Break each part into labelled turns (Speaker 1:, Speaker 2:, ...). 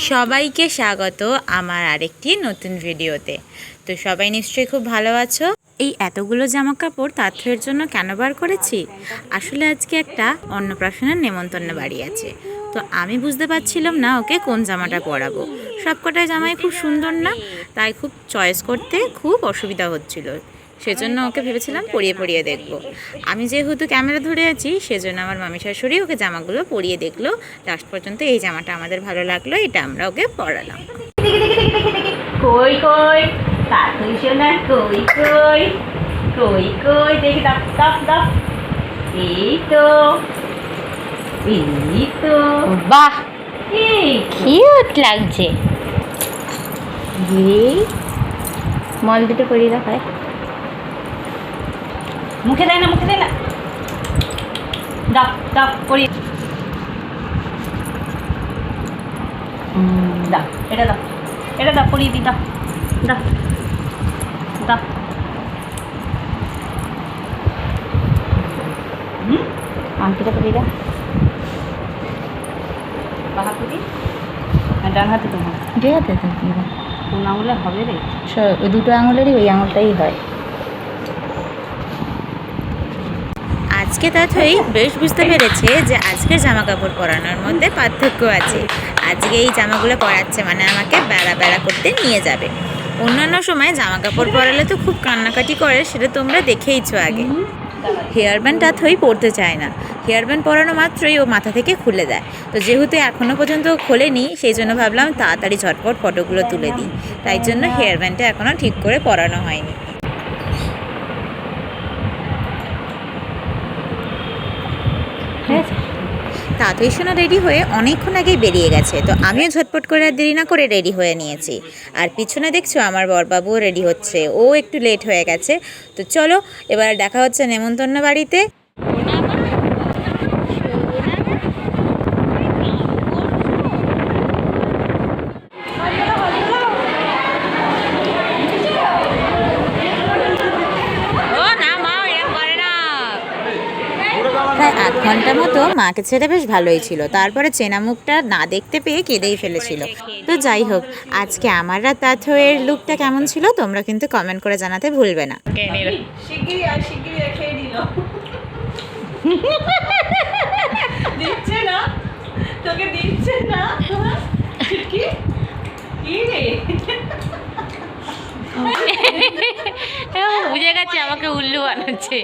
Speaker 1: সবাইকে স্বাগত আমার আরেকটি নতুন ভিডিওতে। তো সবাই নিশ্চয়ই খুব ভালো আছো। এই এতগুলো জামা কাপড় তাঁতের জন্য কেন বার করেছি, আসলে আজকে একটা অন্নপ্রাশনের নেমন্তন্ন বাড়ি আছে। তো আমি বুঝতে পারছিলাম না ওকে কোন জামাটা পরাবো। সবকটাই জামাই খুব সুন্দর না, তাই খুব চয়েস করতে খুব অসুবিধা হচ্ছিল। সেজন্য ওকে ভেবেছিলাম পরিয়ে পরিয়ে দেখবো। আমি যেহেতু ক্যামেরা ধরে আছি সেজন্য আমার মামি শাশুড়ি ওকে জামাগুলো পরিয়ে দেখলো। লাস্ট পর্যন্ত এই জামাটা আমাদের ভালো লাগলো, এটা আমরা ওকে পরালাম। কই কই তাড়াতাড়ি শোনা, কই কই কই কই দেখি দাপ দাপ দাপ। এই তো এই তো, বাহ কিউট লাগছে। মল দুটো পরিয়ে দেখায়, মুখে দেয় না, মুখে দেয় না, দাও দাও পরিয়ে দাও, এটা দাও, এটা দাও পরিয়ে দিই, দাও দাও দাও। আংটিটা পরিয়ে দাও, বাঁ হাতে দিই, ডান হাতে তোমার, দুই হাতে তো কোন আঙুলে হবে রে? ওই দুটো আঙুলেরই ওই আঙুলটাই হয়। আজকে তাথই বেশ বুঝতে পেরেছে যে আজকের জামা কাপড় পরানোর মধ্যে পার্থক্য আছে। আজকে এই জামাগুলো পরাচ্ছে মানে আমাকে বেড়া বেড়া করতে নিয়ে যাবে। অন্যান্য সময় জামা কাপড় পরালে তো খুব কান্নাকাটি করে, সেটা তোমরা দেখেইছো আগে। হেয়ার ব্যান্ড তাথই পরতে চায় না, হেয়ার ব্যান্ড পরানো মাত্রই ও মাথা থেকে খুলে দেয়। তো যেহেতু এখনও পর্যন্ত খোলেনি সেই জন্য ভাবলাম তাড়াতাড়ি ঝটপট ফটোগুলো তুলে দিই, তাই জন্য হেয়ার ব্যান্ডটা এখনও ঠিক করে পরানো হয়নি। তাঁতই সোনা রেডি হয়ে অনেকক্ষণ আগেই বেরিয়ে গেছে, তো আমিও ঝটপট করে আর দেরি না করে রেডি হয়ে নিয়েছি। আর পিছনে দেখছো আমার বরবাবুও রেডি হচ্ছে, ও একটু লেট হয়ে গেছে। তো চলো এবার দেখা হচ্ছে নেমন্তন্ন বাড়িতে। প্রায় 8 ঘন্টা মতো মাকে ছেড়ে বেশ ভালোই ছিল, তারপরে চেনা মুখটা না দেখতে পেয়ে কেঁদেই ফেলেছিল। তো যাই হোক, আজকে আমার রাত তাঁতের লুকটা কেমন ছিল তোমরা কিন্তু কমেন্ট করে জানাতে ভুলবে না।
Speaker 2: দিচ্ছে না তোকে, দিচ্ছে না
Speaker 1: বুঝে গেছে আমাকে উল্লু বানাচ্ছে।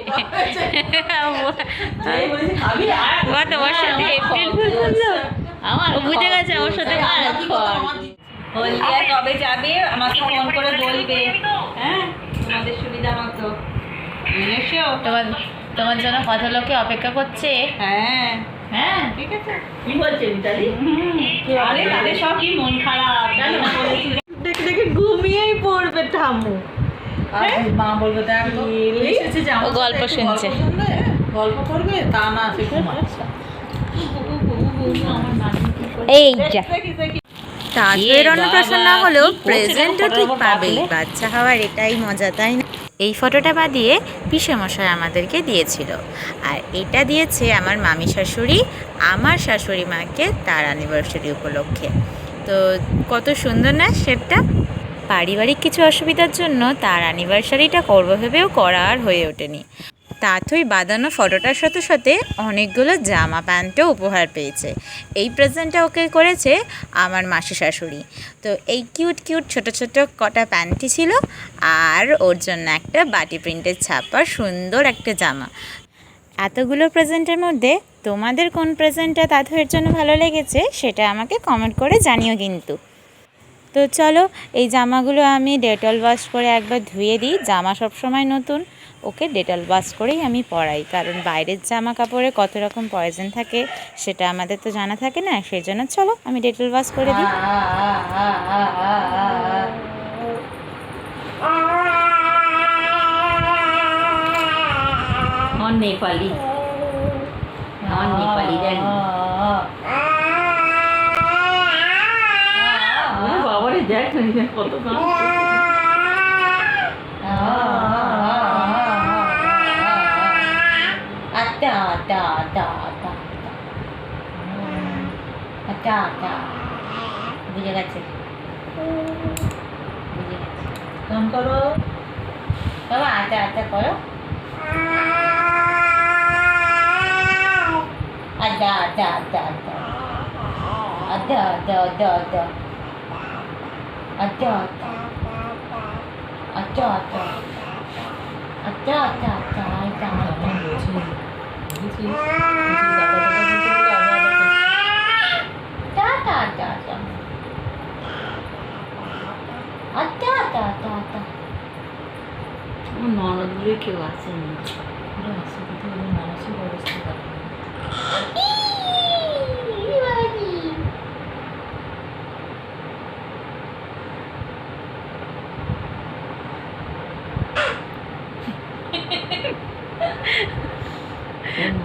Speaker 1: তোমার সাথে এপ্রিল ফুল বললো, আমার বুঝে গেছে আমার সাথে।
Speaker 2: হলদিয়া কবে যাবে আমাকে ফোন করে বলবে, হ্যাঁ তোমাদের সুবিধা মতো।
Speaker 1: তোমার জন্য কত লোকে অপেক্ষা করছে।
Speaker 2: হ্যাঁ হ্যাঁ ঠিক আছে। কি বলছে মিতালি? আরে তাদের সব কি মন খারাপ, দেখে দেখে ঘুমিয়েই পড়বে ঠাম্মু। মা বলবে
Speaker 1: ও গল্প শুনছে,
Speaker 2: গল্প করবে তা না, সে ঘুমাচ্ছে।
Speaker 1: এই তাঁতের অন্নপ্রাশন না হলেও প্রেজেন্টও ঠিক পাবেই, বাচ্চা হওয়ার এটাই মজা, তাই না? এই ফটোটা বাদিয়ে পিসেমশাই আমাদেরকে দিয়েছিল, আর এটা দিয়েছে আমার মামি শাশুড়ি আমার শাশুড়ি মাকে তার অ্যানিভার্সারি উপলক্ষে। তো কত সুন্দর না সেটা। পারিবারিক কিছু অসুবিধার জন্য তার অ্যানিভার্সারিটা করবো ভেবেও করা আর হয়ে ওঠেনি। তাঁতই বাঁধানো ফটোটার সাথে সাথে অনেকগুলো জামা প্যান্টও উপহার পেয়েছে। এই প্রেজেন্টটা ওকে করেছে আমার মাসি শাশুড়ি। তো এই কিউট কিউট ছোট ছোট কটা প্যান্টই ছিল, আর ওর জন্য একটা বাটি প্রিন্টের ছাপা সুন্দর একটা জামা। এতগুলো প্রেজেন্টের মধ্যে তোমাদের কোন প্রেজেন্টটা তাঁতের জন্য ভালো লেগেছে সেটা আমাকে কমেন্ট করে জানিও কিন্তু। তো চলো এই জামাগুলো আমি ডেটল ওয়াশ করে একবার ধুয়ে দিই। জামা সবসময় নতুন, ওকে ডেটল ওয়াশ করেই আমি পরাই, কারণ বাইরের জামা কাপড়ে কত রকম পয়জন থাকে সেটা আমাদের তো জানা থাকে না, সেই জন্য চলো আমি ডেটল ওয়াশ করে দিই।
Speaker 2: নেপালি নেপালি জানি বাবারে, দেখ কত
Speaker 1: আচ্ছা আচ্ছা আচ্ছা বুঝে গেছে বুঝে গেছে
Speaker 2: কাম করো।
Speaker 1: বাবা আচ্ছা আচ্ছা করো আচ্ছা আচ্ছা আচ্ছা আচ্ছা আচ্ছা আচ্ছা আচ্ছা আচ্ছা আচ্ছা আচ্ছা আচ্ছা আচ্ছা আচ্ছা আচ্ছা আচ্ছা
Speaker 2: আমি বলছি বুঝেছিস দাদা দাদা বলতে বলে আমি আবার করছি।
Speaker 1: আচ্ছা আচ্ছা আচ্ছা আচ্ছা আচ্ছা আচ্ছা আচ্ছা আচ্ছা
Speaker 2: আমার ননদগুলো কেউ আসেনি, ওরা আসে কোথাও ওদের মানসিক অবস্থা খারাপ।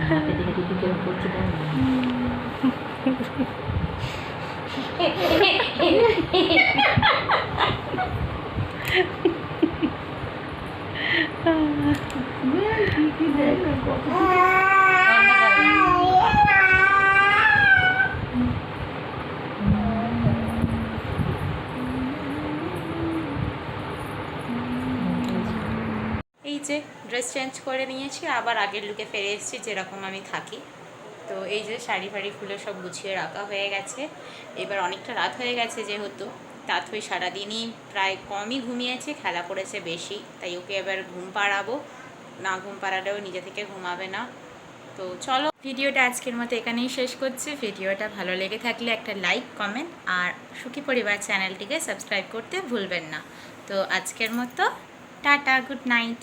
Speaker 2: হাতে দিকে দিকে কেউ করছে তাই না?
Speaker 1: এই যে ড্রেস চেঞ্জ করে নিয়েছি, আবার আগের লুকে ফিরে এসেছি যেরকম আমি থাকি। তো এই যে শাড়ি ফাড়ি খুলে সব গুছিয়ে রাখা হয়ে গেছে। এবার অনেকটা রাত হয়ে গেছে যেহেতু, তাঁতই সারাদিনই প্রায় কমই ঘুমিয়েছে, খেলা করেছে বেশি, তাই ওকে এবার ঘুম পাড়াবো। না ঘুম পাড়ালেও নিজে থেকে ঘুমাবে না। তো চলো ভিডিওটা আজকের মতো এখানেই শেষ করছি। ভিডিওটা ভালো লেগে থাকলে একটা লাইক কমেন্ট আর সুখী পরিবার চ্যানেলটিকে সাবস্ক্রাইব করতে ভুলবেন না। তো আজকের মতো টাটা, গুড নাইট।